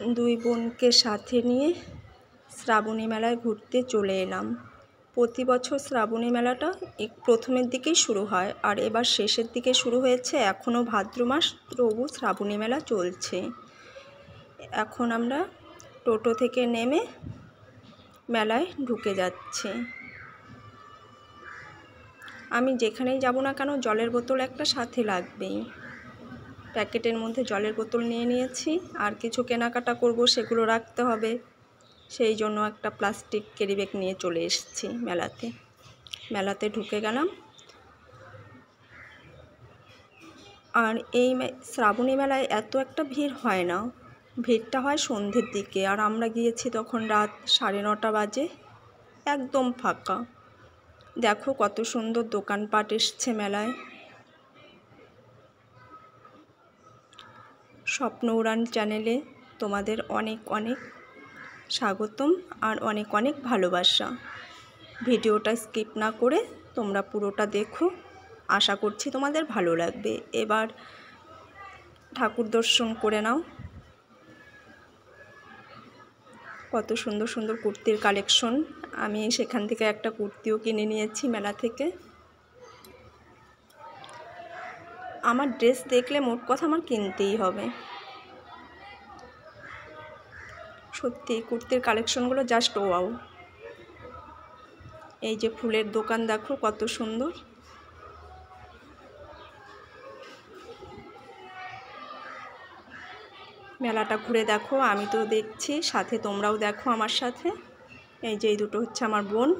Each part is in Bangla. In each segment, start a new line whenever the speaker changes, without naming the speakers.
দুই বোনকে সাথে নিয়ে শ্রাবণী মেলায় ঘুরতে চলে এলাম। প্রতি বছর শ্রাবণী মেলাটা প্রথমের দিকেই শুরু হয়, আর এবার শেষের দিকে শুরু হয়েছে। এখনও ভাদ্র মাস, তবু শ্রাবণী মেলা চলছে। এখন আমরা টোটো থেকে নেমে মেলায় ঢুকে যাচ্ছি। আমি যেখানেই যাব না কেন জলের বোতল একটা সাথে লাগবেই। প্যাকেটের মধ্যে জলের বোতল নিয়ে নিয়েছি, আর কিছু কেনাকাটা করব সেগুলো রাখতে হবে, সেই জন্য একটা প্লাস্টিক ক্যারি ব্যাগ নিয়ে চলে এসেছি মেলাতে ঢুকে গেলাম। আর এই শ্রাবণী মেলায় এত একটা ভিড় হয় না, ভিড়টা হয় সন্ধ্যের দিকে, আর আমরা গিয়েছি তখন রাত 9:30 বাজে, একদম ফাঁকা। দেখো কত সুন্দর দোকানপাট এসছে মেলায়। স্বপ্ন উড়ান চ্যানেলে তোমাদের অনেক অনেক স্বাগতম আর অনেক অনেক ভালোবাসা। ভিডিওটা স্কিপ না করে তোমরা পুরোটা দেখো, আশা করছি তোমাদের ভালো লাগবে। এবার ঠাকুর দর্শন করে নাও। কত সুন্দর সুন্দর কুর্তির কালেকশন। আমি সেখান থেকে একটা কুর্তিও কিনে নিয়েছি মেলা থেকে। আমার ড্রেস দেখলে মোট কথা আমার কিনতেই হবে। সত্যি কুর্তির কালেকশনগুলো জাস্ট ওয়াও। এই যে ফুলের দোকান দেখো কত সুন্দর। মেলাটা ঘুরে দেখো, আমি তো দেখছি, সাথে তোমরাও দেখো আমার সাথে। এই যে এই দুটো হচ্ছে আমার বোন।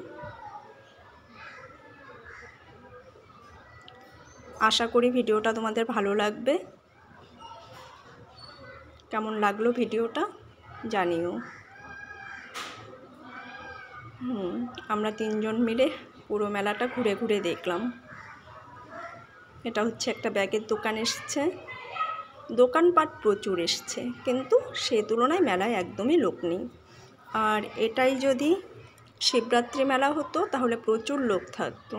আশা করি ভিডিওটা তোমাদের ভালো লাগবে। কেমন লাগলো ভিডিওটা জানিও। আমরা 3 জন মিলে পুরো মেলাটা ঘুরে ঘুরে দেখলাম। এটা হচ্ছে একটা ব্যাগের দোকান এসছে। দোকানপাট প্রচুর এসছে, কিন্তু সে তুলনায় মেলায় একদমই লোক নেই। আর এটাই যদি শিবরাত্রি মেলা হতো তাহলে প্রচুর লোক থাকতো।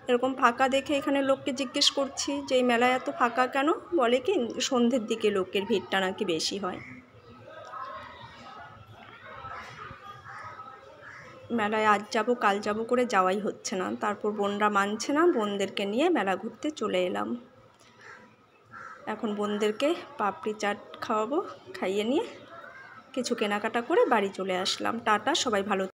এরকম ফাঁকা দেখে এখানে লোককে জিজ্ঞেস করছি যে এই মেলায় এত ফাঁকা কেন, বলে কি সন্ধ্যের দিকে লোকের ভিড়টা নাকি বেশি হয়। মেলায় আজ যাব কাল যাব করে যাওয়াই হচ্ছে না, তারপর বোনরা মানছে না, বোনদেরকে নিয়ে মেলা ঘুরতে চলে এলাম। এখন বোনদেরকে পাপড়ি চাট খাওয়াবো, খাইয়ে নিয়ে কিছু কেনাকাটা করে বাড়ি চলে আসলাম। টাটা, সবাই ভালো।